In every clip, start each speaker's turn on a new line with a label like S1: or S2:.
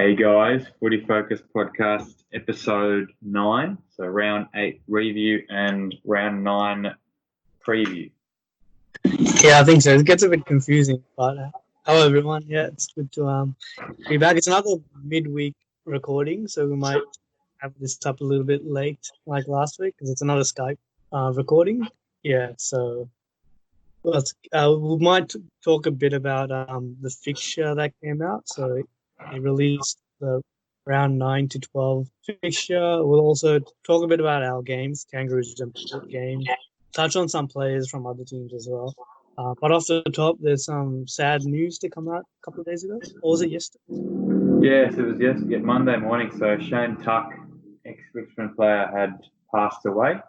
S1: Hey guys, Footy Focus Podcast, episode 9. So round 8 review and round 9 preview.
S2: Yeah, I think so. It gets a bit confusing, but hello everyone. Yeah, it's good to be back. It's another midweek recording, so we might have this up a little bit late, like last week, because it's another Skype recording. Yeah, so we might talk a bit about the fixture that came out. So they released the round 9 to 12 fixture. We'll also talk a bit about our games, Kangaroos and Port games. Touch on some players from other teams as well. But off the top, there's some sad news to come out a couple of days ago. Or was it yesterday?
S1: Yes, it was yesterday, Monday morning. So Shane Tuck, ex-Richmond player, had passed away,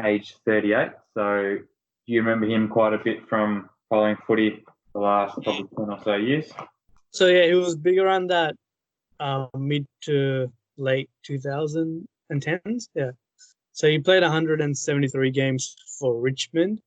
S1: aged 38. So do you remember him quite a bit from following footy the last probably 10 or so years?
S2: So yeah, he was big around that mid to late 2010s. Yeah. So he played 173 games for Richmond.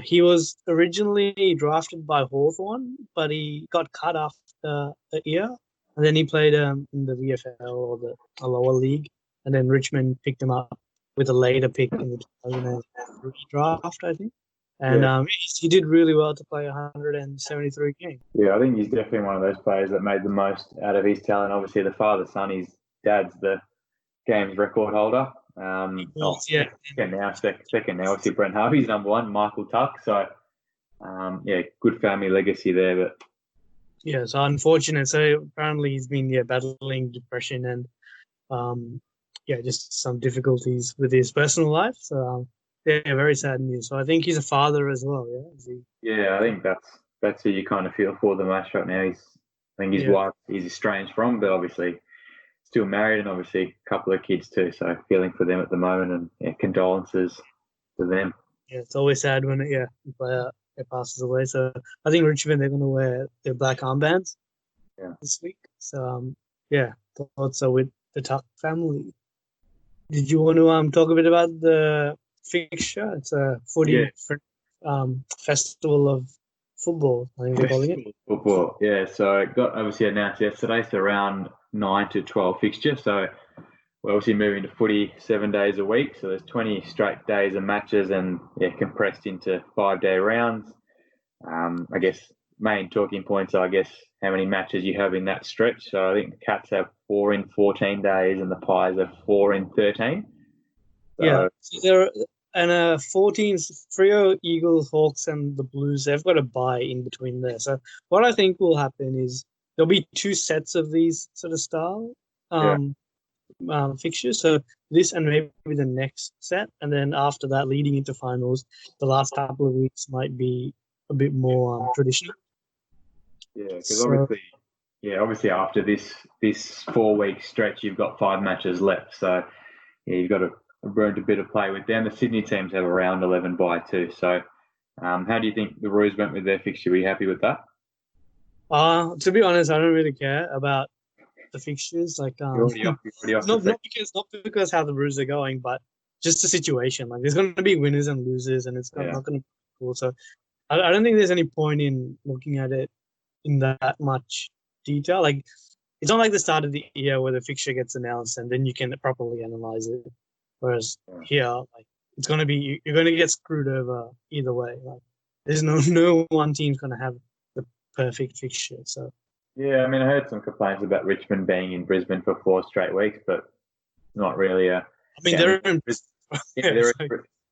S2: He was originally drafted by Hawthorn, but he got cut after a year. And then he played in the VFL or the lower league. And then Richmond picked him up with a later pick in the 2003 draft, I think. And he did really well to play 173 games.
S1: Yeah, I think he's definitely one of those players that made the most out of his talent. Obviously, the father-son, his dad's the games record holder. Second now, obviously Brent Harvey's number one, Michael Tuck. So, good family legacy there. But
S2: yeah, so unfortunate. So apparently he's been battling depression and just some difficulties with his personal life. So very sad news. So I think he's a father as well.
S1: Yeah, I think that's who you kind of feel for the most right now. I think his wife he's estranged from, but obviously still married and obviously a couple of kids too. So feeling for them at the moment and condolences to them.
S2: Yeah, it's always sad when a player passes away. So I think Richmond, they're going to wear their black armbands this week. So thoughts are with the Tuck family. Did you want to talk a bit about the fixture? It's a footy festival of football, I think they're calling it.
S1: Football, yeah. So it got obviously announced yesterday. So around 9 to 12 fixture. So we're obviously moving to footy 7 days a week. So there's 20 straight days of matches and compressed into 5-day rounds. I guess main talking points are, how many matches you have in that stretch. So I think the Cats have 4 in 14 days and the Pies have 4 in 13.
S2: So there are 14 Freo, Eagles, Hawks and the Blues. They've got a bye in between there. So what I think will happen is there'll be 2 sets of these sort of style fixtures. So this and maybe the next set. And then after that, leading into finals, the last couple of weeks might be a bit more traditional.
S1: Yeah, because obviously after this 4-week stretch, you've got 5 matches left. So you've got a bit of play with them. The Sydney teams have around 11 bye too. So how do you think the Roos went with their fixture? Are you happy with that?
S2: To be honest, I don't really care about the fixtures. Like not because how the Roos are going, but just the situation. Like there's going to be winners and losers, and it's not going to be cool. So I don't think there's any point in looking at it in that much detail. Like it's not like the start of the year where the fixture gets announced and then you can properly analyze it. Whereas here, like it's going to be you're going to get screwed over either way. Like there's no one team's going to have the perfect fixture. So
S1: yeah, I mean I heard some complaints about Richmond being in Brisbane for 4 straight weeks, but not really.
S2: They're in.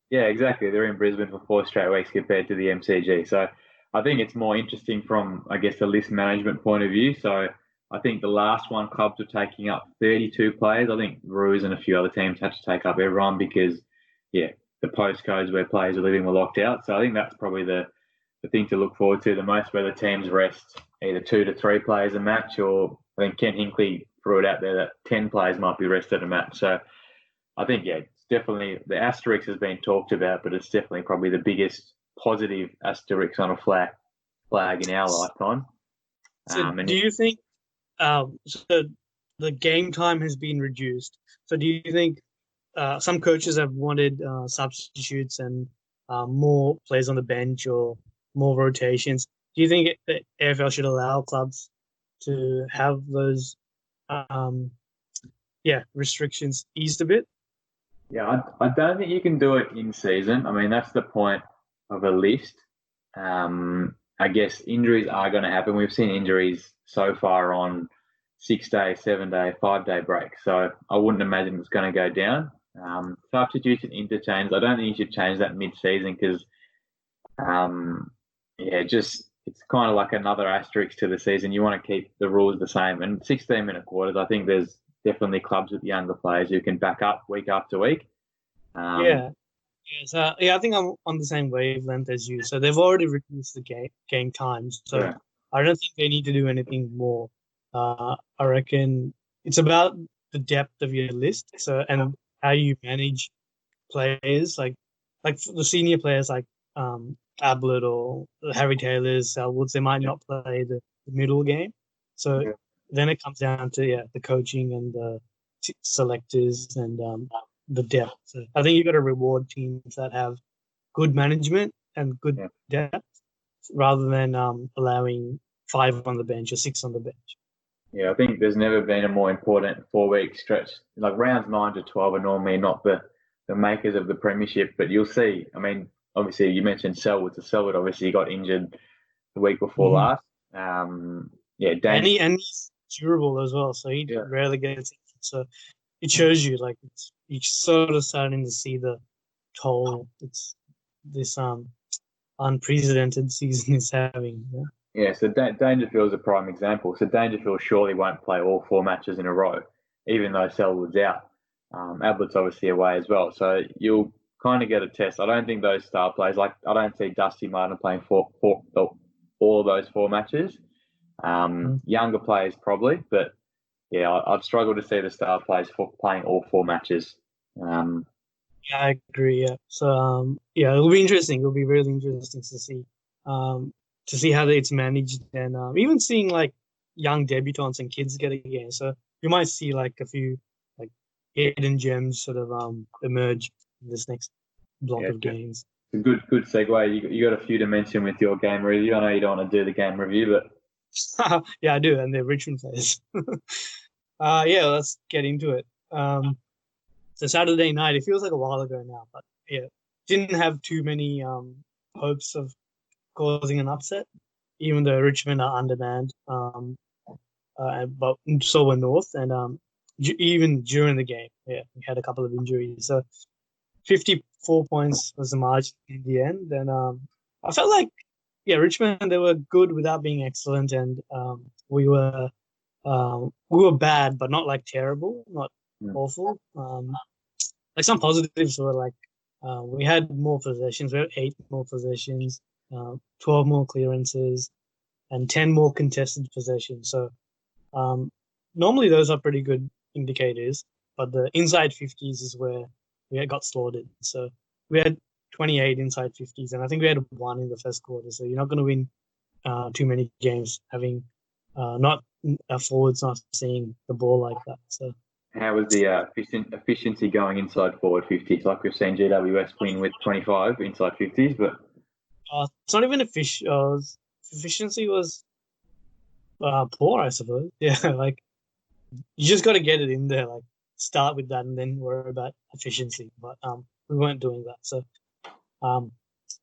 S1: Exactly. They're in Brisbane for 4 straight weeks compared to the MCG. So I think it's more interesting from, the list management point of view. So I think the last one, clubs were taking up 32 players. I think Roos and a few other teams had to take up everyone because, the postcodes where players are living were locked out. So I think that's probably the thing to look forward to the most, where the teams rest either 2 to 3 players a match, or I think Ken Hinkley threw it out there that 10 players might be rested a match. So I think, it's definitely the asterisk has been talked about, but it's definitely probably the biggest positive asterisk on a flag in our lifetime.
S2: So do you think the game time has been reduced? So do you think some coaches have wanted substitutes and more players on the bench or more rotations? Do you think the AFL should allow clubs to have those um, restrictions eased a bit.
S1: Yeah, I don't think you can do it in season. I mean, that's the point of a list. I guess injuries are going to happen. We've seen injuries so far on 6-day, 7-day, 5-day break. So I wouldn't imagine it's going to go down. Substitution interchange, I don't think you should change that mid-season because, it's kind of like another asterisk to the season. You want to keep the rules the same. And 16-minute quarters, I think there's definitely clubs with younger players who can back up week after week.
S2: Yeah. So I think I'm on the same wavelength as you. So they've already reduced the game times. So
S1: Yeah.
S2: I don't think they need to do anything more. I reckon it's about the depth of your list. So and how you manage players like the senior players like Ablett or Harry Taylor's, Selwoods, they might not play the middle game. So then it comes down to the coaching and the selectors and the depth. So I think you've got to reward teams that have good management and good depth rather than allowing 5 on the bench or 6 on the bench.
S1: Yeah, I think there's never been a more important 4-week stretch. Like rounds 9 to 12 are normally not the makers of the premiership, but you'll see. I mean, obviously you mentioned Selwood. So Selwood obviously got injured the week before last.
S2: And he's durable as well, so he rarely gets injured. So it shows you like you're sort of starting to see the toll this unprecedented season is having.
S1: Yeah, so Dangerfield's a prime example. So Dangerfield surely won't play all 4 matches in a row, even though Selwood's out. Ablett's obviously away as well. So you'll kind of get a test. I don't think those star players, like I don't see Dusty Martin playing all of those 4 matches. Younger players probably, but I'd struggle to see the star players playing all 4 matches.
S2: I agree. Yeah. So it'll be interesting. It'll be really interesting to see how it's managed, and even seeing like young debutants and kids get a game. So you might see like a few like hidden gems sort of emerge in this next block of games.
S1: It's a good segue. You got a few to mention with your game review. I know you don't want to do the game review, but
S2: yeah, I do, and they're Richmond players. Let's get into it. So Saturday night, it feels like a while ago now, but didn't have too many hopes of causing an upset, even though Richmond are undermanned. But so were North, and even during the game, we had a couple of injuries. So 54 points was the margin in the end, and I felt like Richmond, they were good without being excellent, and we were bad, but not like terrible, not awful. Like some positives were like we had more possessions. We had 8 more possessions, 12 more clearances, and 10 more contested possessions. So normally those are pretty good indicators, but the inside 50s is where we got slaughtered. So we had 28 inside 50s, and I think we had 1 in the first quarter. So you're not going to win too many games having not forwards not seeing the ball like that. So
S1: how was the efficiency going inside forward 50s? Like we've seen GWS win with 25 inside 50s, but
S2: it's not even efficiency was poor, I suppose. Yeah, like you just got to get it in there, like start with that and then worry about efficiency. But we weren't doing that. So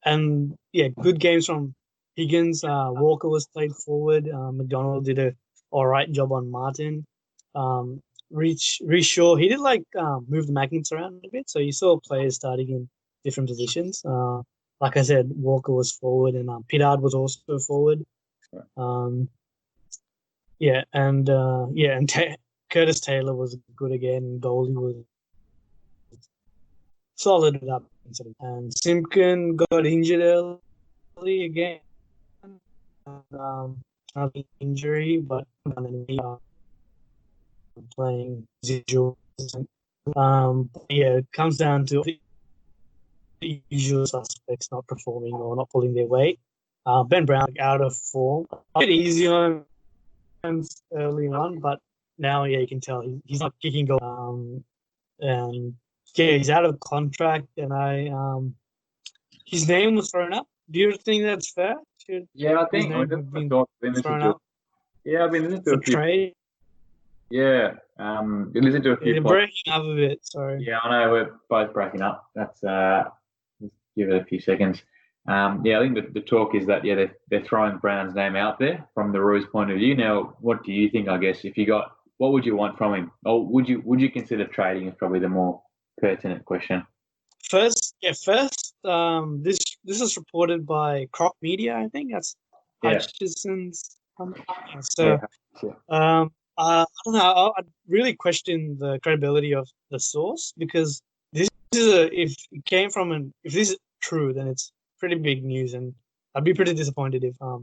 S2: good games from Higgins. Walker was played forward. McDonald did a all right job on Martin. Shaw, he did like move the magnets around a bit, so you saw players starting in different positions. Like I said, Walker was forward, and Pittard was also forward. Curtis Taylor was good again. Goldie was solid with that incident, and Simpkin got injured early again. Another injury, but playing visual. It comes down to the usual suspects not performing or not pulling their weight. Ben Brown out of form. A bit easy on early on, but now you can tell he's not kicking goal. And he's out of contract, and his name was thrown up. Do you think that's fair?
S1: I think
S2: thrown up
S1: I've been listening to a few.
S2: trade.
S1: Yeah. Listen to a few
S2: You're
S1: podcasts.
S2: breaking up a bit. Sorry.
S1: Yeah, I know we're both breaking up. That's just give it a few seconds. Yeah, I think the talk is that they're throwing Brown's name out there from the Roos point of view. Now, what do you think? I guess if you got, what would you want from him, or would you consider trading? Is probably the more pertinent question.
S2: First, this is reported by Croc Media. I think that's
S1: Yeah,
S2: Hutchison's company. Yeah,
S1: yeah,
S2: so,
S1: yeah,
S2: I don't know. I really question the credibility of the source because this is if it came from if this is true, then it's pretty big news, and I'd be pretty disappointed if a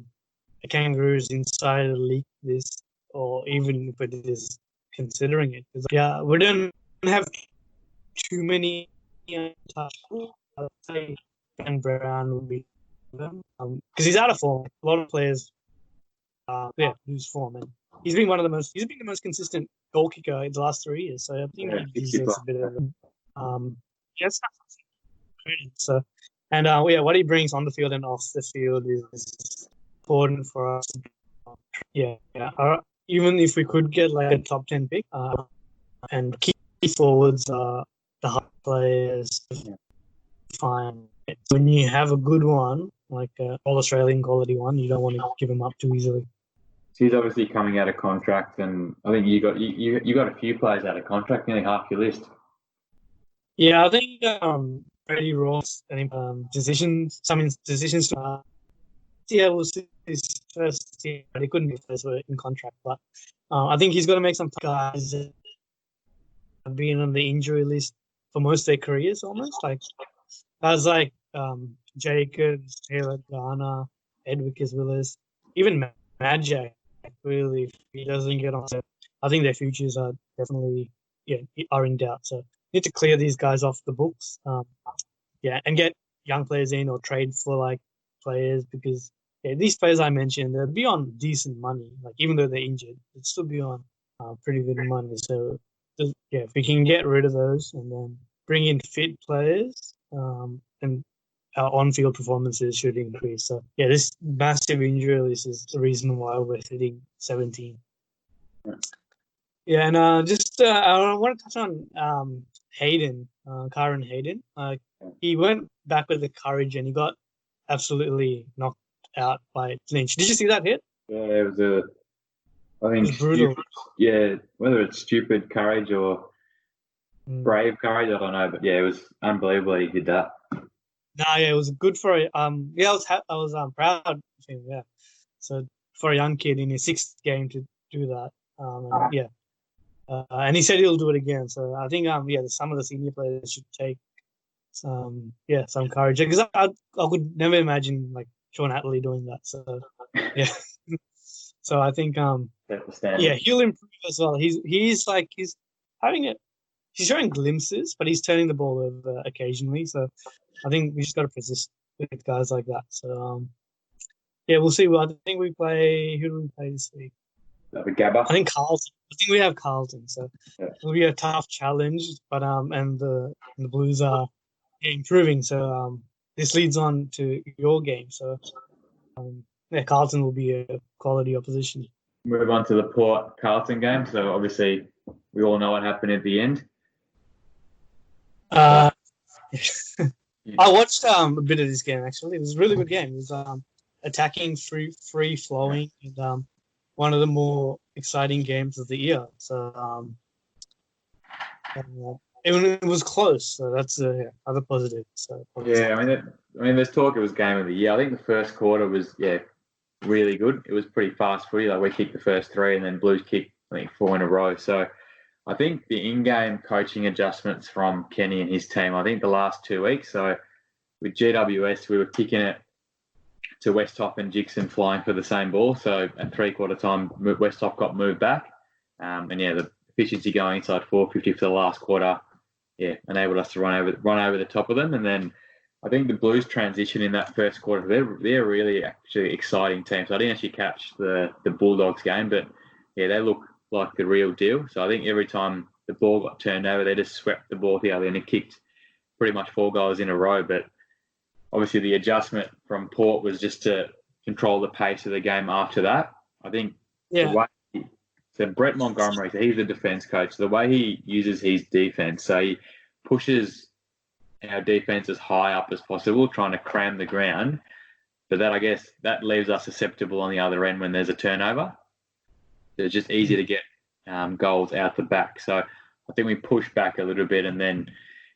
S2: Kangaroos insider leaked this, or even if it is considering it. Because yeah, we don't have too many untouchables. I'd say Ben Brown would be them because he's out of form. A lot of players, lose form, and he's been the most consistent goal kicker in the last 3 years. So I think
S1: yeah.
S2: he
S1: 60
S2: deserves
S1: plus.
S2: a bit of it's not credit. So, and what he brings on the field and off the field is important for us. Yeah. Even if we could get like a top 10 pick, and key forwards are the hard players. Fine. When you have a good one, like all Australian quality one, you don't want to give him up too easily.
S1: So he's obviously coming out of contract, and I think you got a few players out of contract, nearly half your list.
S2: Yeah, I think Brady Ross and some decisions. Yeah, was his first team, but he couldn't be first in contract. But I think he's got to make some guys that have been on the injury list for most of their careers, almost like guys like Jacobs, Taylor Garner, Edwicus Willis, even Magic. Really, if he doesn't get on, I think their futures are definitely are in doubt. So need to clear these guys off the books. And get young players in or trade for like players because these players I mentioned they'll be on decent money. Like even though they're injured, they'll still be on pretty good money. So if we can get rid of those and then bring in fit players, and our on-field performances should increase. So this massive injury list is the reason why we're sitting 17. Yeah, and I want to touch on Hayden, Karen Hayden. He went back with the courage and he got absolutely knocked out by Lynch. Did you see that hit?
S1: Yeah, it was I think
S2: It was brutal.
S1: whether it's stupid courage or brave courage, I don't know, but yeah, it was unbelievable he did that.
S2: It was good for I was proud of him. Yeah, so for a young kid in his 6th game to do that, and he said he'll do it again. So I think some of the senior players should take some courage because I could never imagine like Sean Hatley doing that. So yeah, so I think he'll improve as well. He's having it. He's showing glimpses, but he's turning the ball over occasionally. So I think we just got to persist with guys like that. So we'll see. Well, I think we play. Who do we play this week?
S1: Gabba.
S2: I think Carlton. I think we have Carlton. So it'll be a tough challenge. But and the Blues are improving. So this leads on to your game. So Carlton will be a quality opposition.
S1: Move on to the Port Carlton game. So obviously we all know what happened at the end.
S2: I watched a bit of this game actually. It was a really good game. It was attacking, free flowing, and one of the more exciting games of the year. So it was close. So that's other positive. So
S1: yeah, I mean, there's talk it was game of the year. I think the first quarter was really good. It was pretty fast footy. Like we kicked the first 3, and then Blues kicked I think 4 in a row. So I think the in-game coaching adjustments from Kenny and his team, I think the last 2 weeks. So with GWS, we were kicking it to Westhoff and Jixon flying for the same ball. So at 3/4 time, Westhoff got moved back. The efficiency going inside 450 for the last quarter, enabled us to run over the top of them. And then I think the Blues transition in that first quarter, they're really actually exciting team. So I didn't actually catch the Bulldogs game, but they look like the real deal. So I think every time the ball got turned over, they just swept the ball together and it kicked pretty much 4 goals in a row. But obviously the adjustment from Port was just to control the pace of the game after that. I think the way So Brett Montgomery, so he's the defense coach. The way he uses his defense, so he pushes our defense as high up as possible, trying to cram the ground. But that, I guess, that leaves us susceptible on the other end when there's a turnover. It's just easy to get goals out the back. So I think we push back a little bit, and then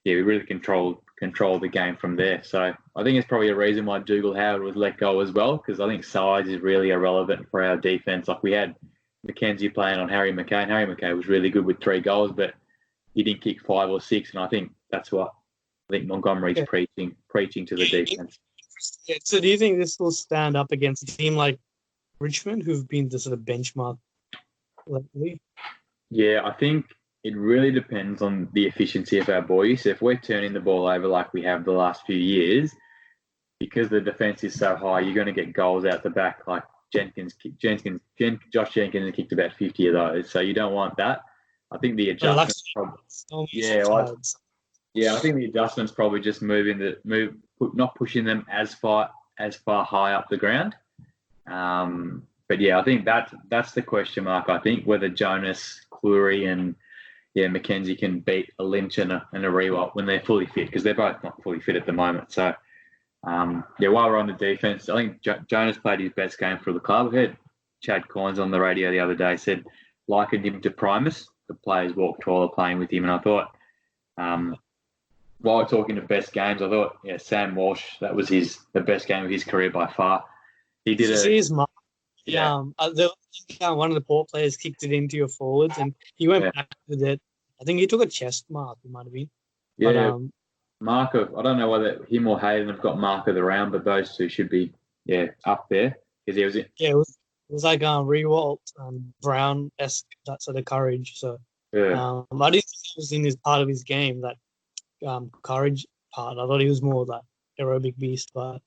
S1: we really control the game from there. So I think it's probably a reason why Dougal Howard was let go as well, because I think size is really irrelevant for our defense. Like, we had Mackenzie playing on Harry McKay, and Harry McKay was really good with 3 goals, but he didn't kick 5 or 6, and I think that's what I think Montgomery's preaching to the defense.
S2: Yeah. So do you think this will stand up against a team like Richmond, who've been the sort of benchmark lately?
S1: Yeah, I think it really depends on the efficiency of our boys. So if we're turning the ball over like we have the last few years, because the defense is so high, you're going to get goals out the back. Like Josh Jenkins has kicked about 50 of those, so you don't want that. I think the adjustments I think the adjustments probably just not pushing them as far high up the ground. But yeah, I think that's the question mark. I think whether Jonas, Cleary, and Mackenzie can beat a Lynch and a Rewalt when they're fully fit, because they're both not fully fit at the moment. So while we're on the defense, I think Jonas played his best game for the club. I heard Chad Coynes on the radio the other day said likened him to Primus. The players walked taller playing with him, and I thought, while we're talking of best games, I thought, Sam Walsh, that was the best game of his career by far. He did
S2: one of the Port players kicked it into your forwards, and he went back with it. I think he took a chest mark, it might have been.
S1: Yeah, I don't know whether him or Hayden have got mark of the round, but those two should be up there, because he was in.
S2: Yeah, it was like Rewalt, Brown-esque, that sort of courage. So I didn't think it was in his part of his game, that courage part. I thought he was more that aerobic beast, but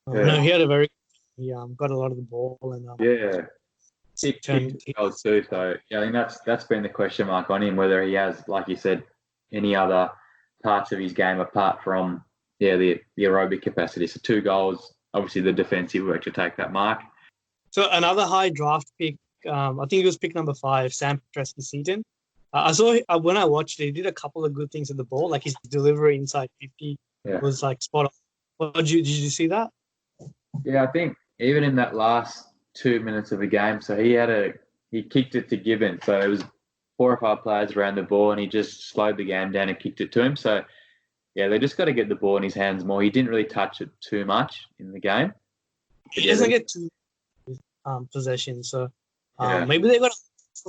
S2: no, he had he got a lot of the ball, and
S1: he kicked goals too. So I think that's been the question mark on him, whether he has, like you said, any other parts of his game apart from the aerobic capacity. So 2 goals, obviously the defensive work to take that mark.
S2: So another high draft pick, I think it was pick number 5, Sam Tresky-Seaton. I saw when I watched it, he did a couple of good things at the ball, like his delivery inside 50 was like spot on. Did you see that?
S1: Yeah, I think even in that last 2 minutes of the game, so he kicked it to Gibbon. So it was 4 or 5 players around the ball, and he just slowed the game down and kicked it to him. So they just got to get the ball in his hands more. He didn't really touch it too much in the game.
S2: He doesn't get too possession, so maybe they got to,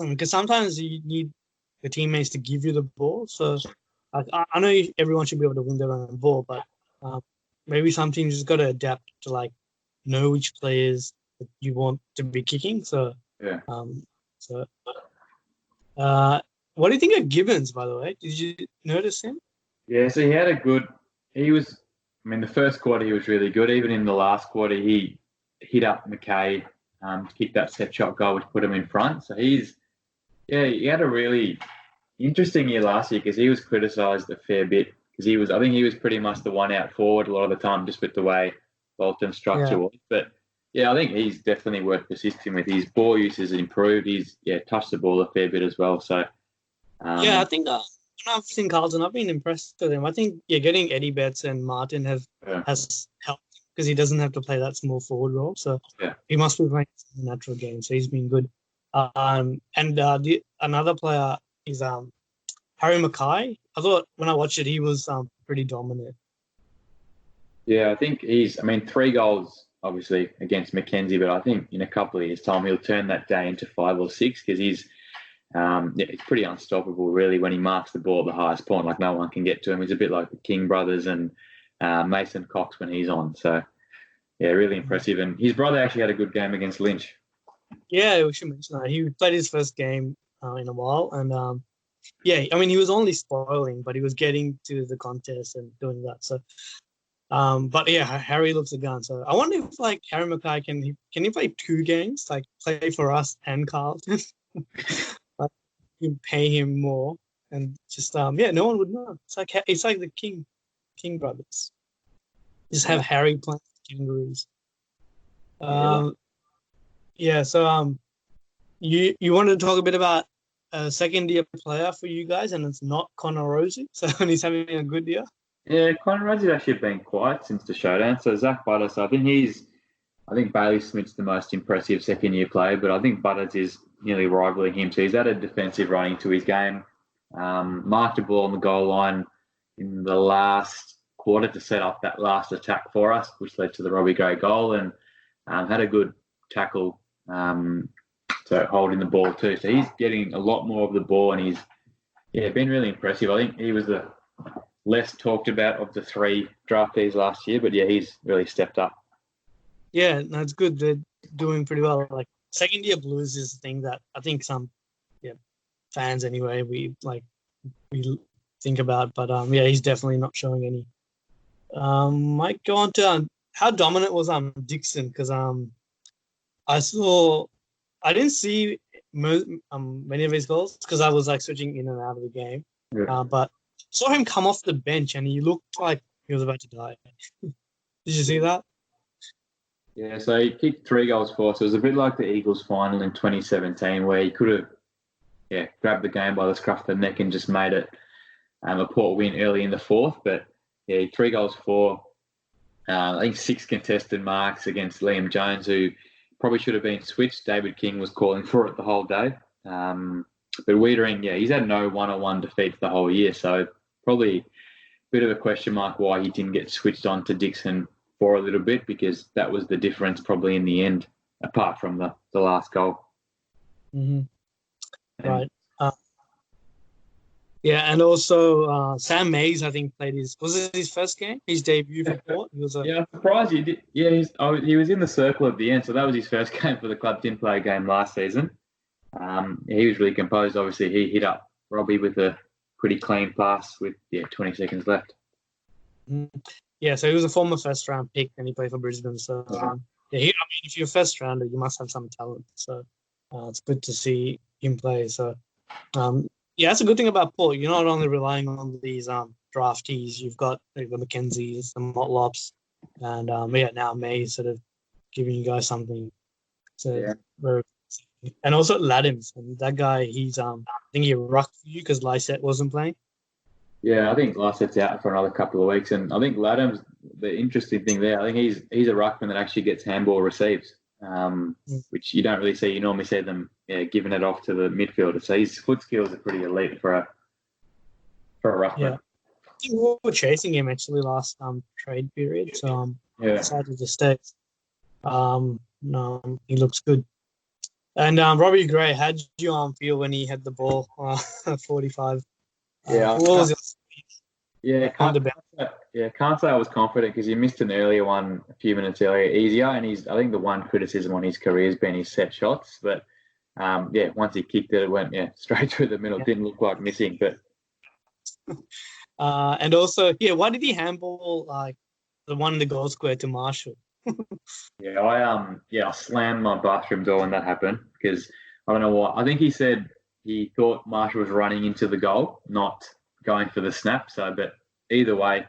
S2: because sometimes you need the teammates to give you the ball. So I know everyone should be able to win their own ball, but maybe some teams just got to adapt to know which players that you want to be kicking. So what do you think of Gibbons, by the way? Did you notice him?
S1: Yeah, so the first quarter he was really good. Even in the last quarter, he hit up McKay, kicked that set shot goal, which put him in front. So he had a really interesting year last year, because he was criticised a fair bit, because I think he was pretty much the one out forward a lot of the time, just with the way Bolton's structure was. But I think he's definitely worth persisting with. His ball use has improved. He's touched the ball a fair bit as well. So
S2: I think when I've seen Carlton, I've been impressed with him. I think getting Eddie Betts and Martin has helped, because he doesn't have to play that small forward role. So he must be playing a natural game. So he's been good. Another player is Harry McKay. I thought when I watched it, he was pretty dominant.
S1: Yeah, I think 3 goals obviously against Mackenzie, but I think in a couple of years' time he'll turn that day into 5 or 6, because he's pretty unstoppable really when he marks the ball at the highest point. Like, no one can get to him. He's a bit like the King brothers and Mason Cox when he's on. So really impressive. And his brother actually had a good game against Lynch. Yeah,
S2: we should mention that. He played his first game in a while, and he was only spoiling, but he was getting to the contest and doing that. So, Harry looks a gun. So I wonder if Harry McKay can he play 2 games, play for us and Carlton? You pay him more, and just no one would know. It's like the King brothers. Just have Harry playing Kangaroos. You wanted to talk a bit about a second year player for you guys, and it's not Connor Rosie, so he's having a good year.
S1: Yeah, Conor Rudd's actually been quiet since the showdown. So Zach Butters, I think Bailey Smith's the most impressive second year player, but I think Butters is nearly rivaling him. So he's added defensive running to his game. Marked a ball on the goal line in the last quarter to set up that last attack for us, which led to the Robbie Gray goal, and had a good tackle to holding the ball too. So he's getting a lot more of the ball, and he's been really impressive. I think he was the less talked about of the three draftees last year, but he's really stepped up.
S2: Yeah, that's good. They're doing pretty well. Like second year blues is the thing that I think some fans anyway we think about, but he's definitely not showing any. Might go on to how dominant was Dixon, because I didn't see many of his goals because I was like switching in and out of the game.
S1: Yeah.
S2: But saw him come off the bench and he looked like he was about to die. Did you see that?
S1: Yeah, so he kicked 3 goals for us. It was a bit like the Eagles final in 2017 where he could have grabbed the game by the scruff of the neck and just made it a Port win early in the fourth. But 3 goals for, I think 6 contested marks against Liam Jones, who probably should have been switched. David King was calling for it the whole day. But Wiedering, he's had no one-on-one defeats the whole year, so probably a bit of a question mark why he didn't get switched on to Dixon for a little bit, because that was the difference probably in the end, apart from the last goal.
S2: Mm-hmm. Right. And also Sam Mays, I think, was it his first game? His debut for Port?
S1: I'm surprised he did. Yeah, he was in the circle at the end, so that was his first game for the club. Didn't play a game last season. He was really composed. Obviously, he hit up Robbie with a pretty clean pass with 20 seconds left.
S2: Yeah, so he was a former first-round pick and he played for Brisbane. So, if you're a first-rounder, you must have some talent. So, it's good to see him play. So, that's a good thing about Port. You're not only relying on these draftees. You've got the Mackenzies, the Motlops, and now May sort of giving you guys something. And also Laddams, and that guy, he's I think he rocked for you because Lysette wasn't playing.
S1: Yeah, I think Lysette's out for another couple of weeks, and I think Laddams, the interesting thing there, I think he's a ruckman that actually gets handball receives, which you don't really see. You normally see them giving it off to the midfielder. So his foot skills are pretty elite for a ruckman.
S2: Yeah, I think we were chasing him actually last trade period, so decided to stay. No, he looks good. And Robbie Gray, how did you feel when he had the ball 45?
S1: What
S2: was it?
S1: Can't say I was confident because he missed an earlier one a few minutes easier, and I think the one criticism on his career has been his set shots. But once he kicked it, it went straight through the middle. Didn't look like missing, but.
S2: And also, why did he handball the one in the goal square to Marshall?
S1: I slammed my bathroom door when that happened because I don't know what. I think he said he thought Marshall was running into the goal, not going for the snap. So, but either way,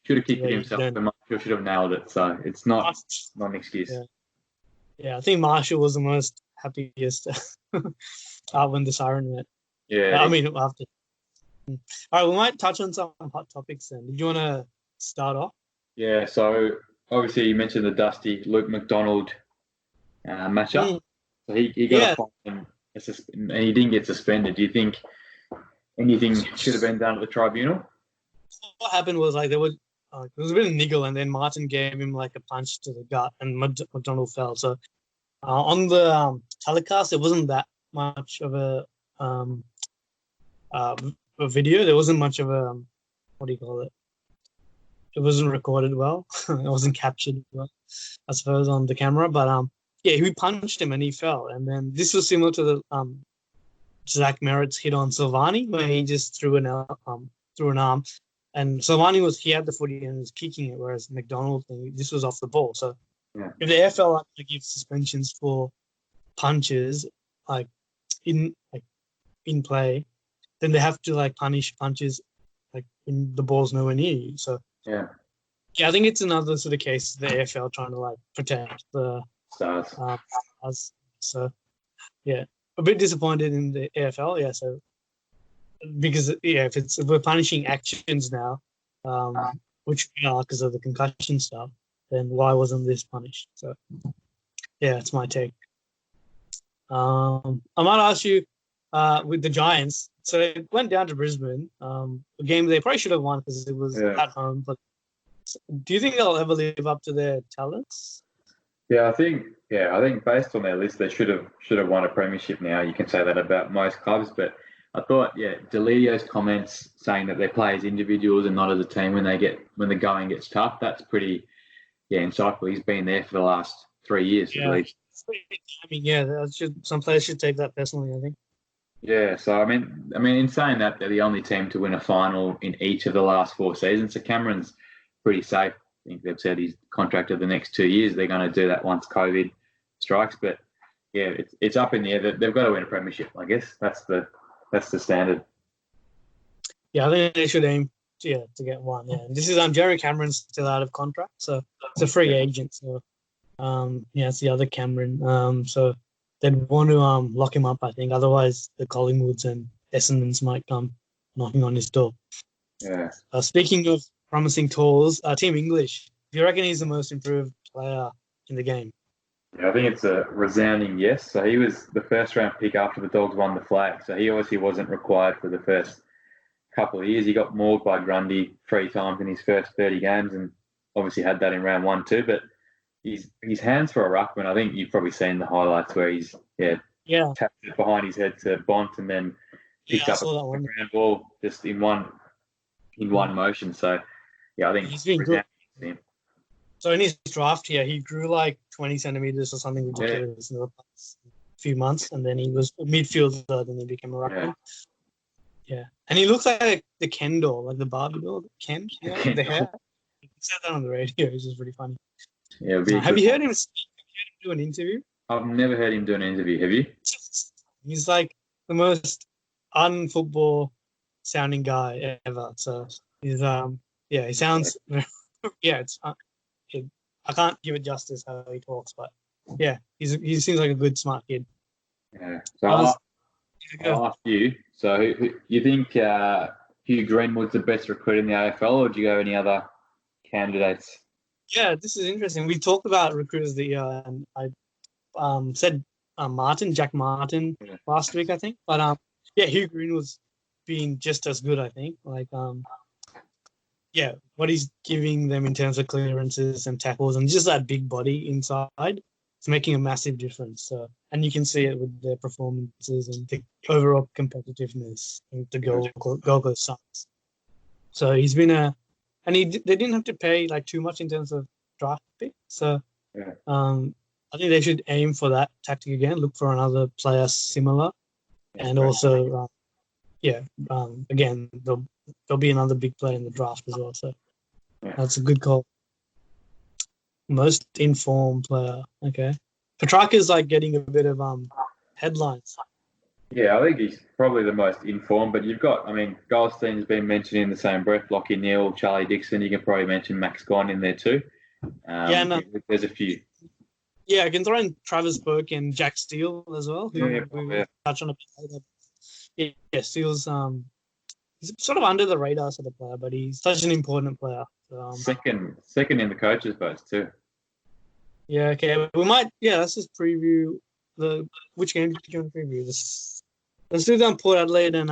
S1: should have kicked it himself, but Marshall should have nailed it. So it's not an excuse.
S2: I think Marshall was the most happiest when the siren went.
S1: Yeah.
S2: I mean, after. All right, we might touch on some hot topics then. Did you want to start off?
S1: Yeah, so obviously you mentioned the Dusty Luke McDonald matchup. So he got a fine and he didn't get suspended. Do you think anything should have been done at the tribunal?
S2: What happened was there was a bit of niggle, and then Martin gave him a punch to the gut, and McDonald fell. So on the telecast, there wasn't that much of a video. There wasn't much of a what do you call it? It wasn't recorded well. It wasn't captured well, I suppose, on the camera. But he punched him and he fell. And then this was similar to the Zach Merritt's hit on Silvani, where he just threw an arm. And Silvani he had the footy and was kicking it, whereas McDonald, this was off the ball. So if the AFL to give suspensions for punches in play, then they have to punish punches when the ball's nowhere near you. So I think it's another sort of case the AFL trying to protect the
S1: stars.
S2: us. So a bit disappointed in the AFL. Yeah, so because if we're punishing actions now, which we are because of the concussion stuff, then why wasn't this punished? So yeah, it's my take. I might ask you with the Giants. So it went down to Brisbane, a game they probably should have won because it was at home. But do you think they'll ever live up to their talents?
S1: I think based on their list, they should have won a premiership now. You can say that about most clubs, but I thought, Delidio's comments saying that they play as individuals and not as a team when the going gets tough, that's pretty, insightful. He's been there for the last 3 years at least.
S2: I mean, some players should take that personally, I think.
S1: Yeah, so I mean, in saying that, they're the only team to win a final in each of the last 4 seasons. So Cameron's pretty safe. I think they've said he's contracted the next 2 years. They're going to do that once COVID strikes. But it's up in the air. They've got to win a premiership. I guess that's the standard. Yeah,
S2: I think they should aim to get one. Yeah, this is Jerry Cameron's still out of contract, so it's a free agent. So it's the other Cameron. So they'd want to lock him up, I think. Otherwise, the Collingwoods and Essendons might come knocking on his door.
S1: Yeah.
S2: Speaking of promising tools, Team English. Do you reckon he's the most improved player in the game?
S1: Yeah, I think it's a resounding yes. So he was the first round pick after the Dogs won the flag. So he obviously wasn't required for the first couple of years. He got mauled by Grundy 3 times in his first 30 games and obviously had that in round 1 too. But his hands for a ruckman, I think you've probably seen the highlights where he's tapped it behind his head to Bont and then picked up a ground ball just in one motion. So I think
S2: he's been good. So in his draft here, he grew like 20 centimeters or something ridiculous in the past few months, and then he was a midfielder, then he became a ruckman. Yeah. And he looks like the Ken doll, like the Barbie doll, Ken, the hair. He said that on the radio, which is pretty funny.
S1: Yeah,
S2: have you heard him do an interview?
S1: I've never heard him do an interview. Have you?
S2: He's like the most un-football sounding guy ever. So he's he sounds it's I can't give it justice how he talks, but he seems like a good smart kid.
S1: Yeah. So I'll ask you. So who you think Hugh Greenwood's the best recruit in the AFL, or do you go any other candidates?
S2: Yeah, this is interesting. We talked about recruiters of the year, and I said Jack Martin last week, I think. But Hugh Greenwood's been just as good, I think. Like what he's giving them in terms of clearances and tackles and just that big body inside, it's making a massive difference. So, and you can see it with their performances and the overall competitiveness and the Gold Coast Suns. So he's been and they didn't have to pay like too much in terms of draft pick. So I think they should aim for that tactic again. Look for another player similar, and also again there'll be another big player in the draft as well. So that's a good call. Most informed player. Okay. Petrarca's like getting a bit of headlines.
S1: Yeah, I think he's probably the most informed, but you've got, Goldstein's been mentioned in the same breath, Lockie Neal, Charlie Dixon. You can probably mention Max Gawn in there too. There's a few.
S2: Yeah, I can throw in Travis Burke and Jack Steele as well. Who we'll touch on a bit later. Yeah, Steele's he's sort of under the radar sort of player, but he's such an important player. So,
S1: second in the coaches' votes too.
S2: Yeah, okay. We might. Yeah, let's just preview which game did you want to preview? Let's do them Port Adelaide and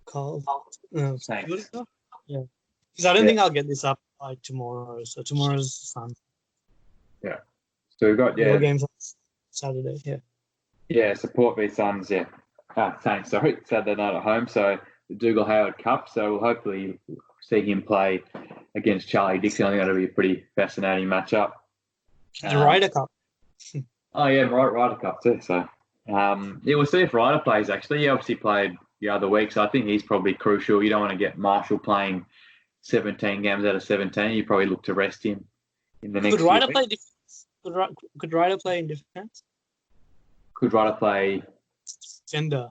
S2: Carl.
S1: Thanks.
S2: Yeah, because I don't think I'll get this up by tomorrow. So tomorrow's Sunday.
S1: Yeah. So we've got
S2: games on Saturday. Yeah.
S1: Yeah, support v Suns. Yeah. Thanks. Sorry, Saturday night at home. So the Dougal Howard Cup. So we'll hopefully see him play against Charlie Dixon. I think that'll be a pretty fascinating matchup.
S2: The Ryder Cup.
S1: Ryder Cup too. So we'll see if Ryder plays. Actually, he obviously played the other week, so I think he's probably crucial. You don't want to get Marshall playing 17 games out of 17. You probably look to rest him in the next.
S2: Could Ryder play defense? Could Ryder play in defense?
S1: Could Ryder play defender?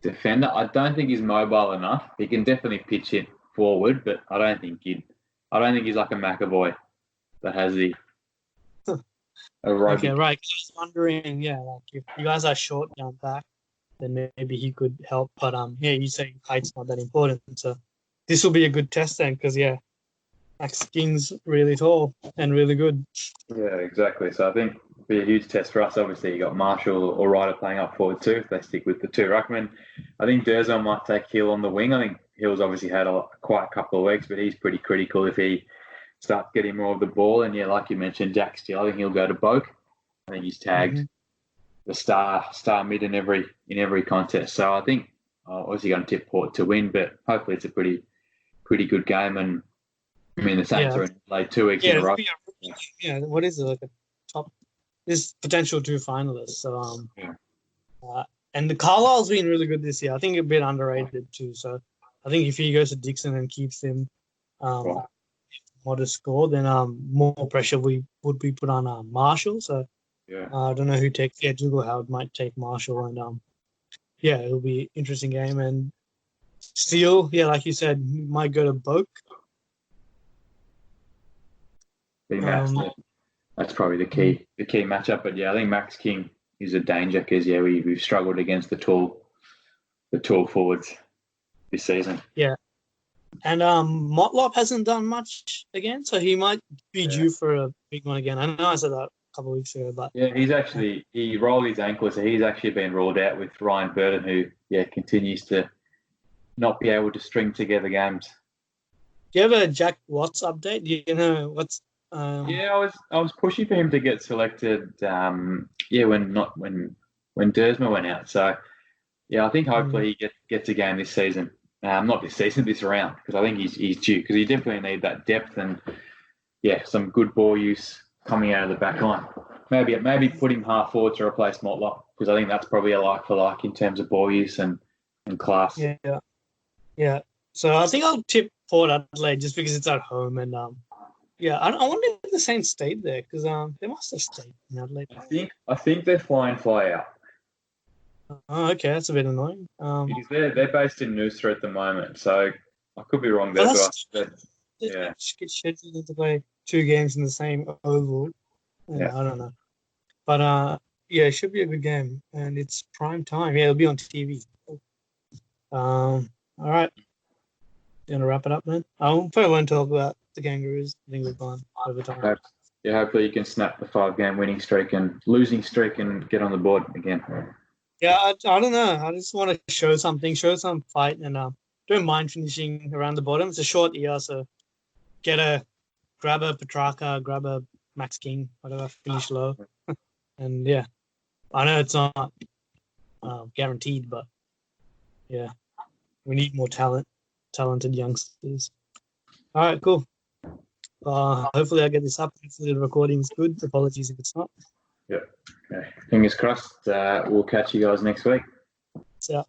S1: I don't think he's mobile enough. He can definitely pitch it forward, but I don't think he's like a McAvoy that has the
S2: Okay,
S1: aerobic.
S2: right. 'Cause I was wondering, yeah, like if you guys are short down back, then maybe he could help. But yeah, you say height's not that important, so this will be a good test then, because yeah, Max King's really tall and really good.
S1: Yeah, exactly. So I think it'll be a huge test for us. Obviously, you got Marshall or Ryder playing up forward too if they stick with the two ruckmen. I think Durzo might take Hill on the wing. I think Hill's obviously had quite a couple of weeks, but he's pretty critical if he starts getting more of the ball. And yeah, like you mentioned, Jack Steele, I think he'll go to Boak. I think he's tagged the star mid in every contest. So I think obviously going to tip Port to win, but hopefully it's a pretty good game. And I mean the Saints
S2: Yeah,
S1: are in late 2 weeks in
S2: yeah,
S1: a row.
S2: yeah. What is it like a top? There's potential two finalists. So
S1: Yeah.
S2: and the Carlisle's been really good this year. I think a bit underrated too. So I think if he goes to Dixon and keeps him
S1: Right.
S2: modest score, then more pressure would be put on Marshall. So
S1: Yeah.
S2: I don't know who takes. Yeah, Dougal Howard might take Marshall, and yeah, it'll be an interesting game. And Steele, yeah, like you said, might go to Boak.
S1: I think that's probably the key matchup. But yeah, I think Max King is a danger because yeah, we've struggled against the tall forwards this season.
S2: Yeah, and Motlop hasn't done much again, so he might be due for a big one again. I know I said that a couple of weeks ago, but
S1: Yeah, he rolled his ankle, so he's actually been ruled out with Ryan Burton, who continues to not be able to string together games.
S2: do you have a Jack Watts update? Do you know what's
S1: Yeah, I was pushing for him to get selected. When Dersma went out. So yeah, I think hopefully he gets a game this season. Not this season, this round, because I think he's due because he definitely need that depth and yeah, some good ball use coming out of the back line. Maybe put him half forward to replace Motlop because I think that's probably a like for like in terms of ball use and class.
S2: Yeah. So I think I'll tip Port Adelaide just because it's at home, and yeah, I wonder if the Saints stayed there because they must have stayed in Adelaide.
S1: I think they're fly out.
S2: Oh, okay, that's a bit annoying.
S1: Because they're based in Noosa at the moment, so I could be wrong there. But yeah,
S2: get scheduled to play 2 games in the same oval. Yeah, I don't know, but yeah, it should be a good game, and it's prime time. Yeah, it'll be on TV. All right, you gonna wrap it up, man? I probably won't talk about the Kangaroos. I think we've gone over time.
S1: Hopefully you can snap the 5-game winning streak and losing streak and get on the board again.
S2: Yeah, I don't know. I just want to show some fight, and don't mind finishing around the bottom. It's a short year, so grab a Petrarca, grab a Max King, whatever, finish low. And yeah, I know it's not guaranteed, but yeah, we need more talented youngsters. All right, cool. Hopefully I get this up. Hopefully the recording's good. Apologies if it's not.
S1: Yep. Okay. Fingers crossed. We'll catch you guys next week.
S2: So.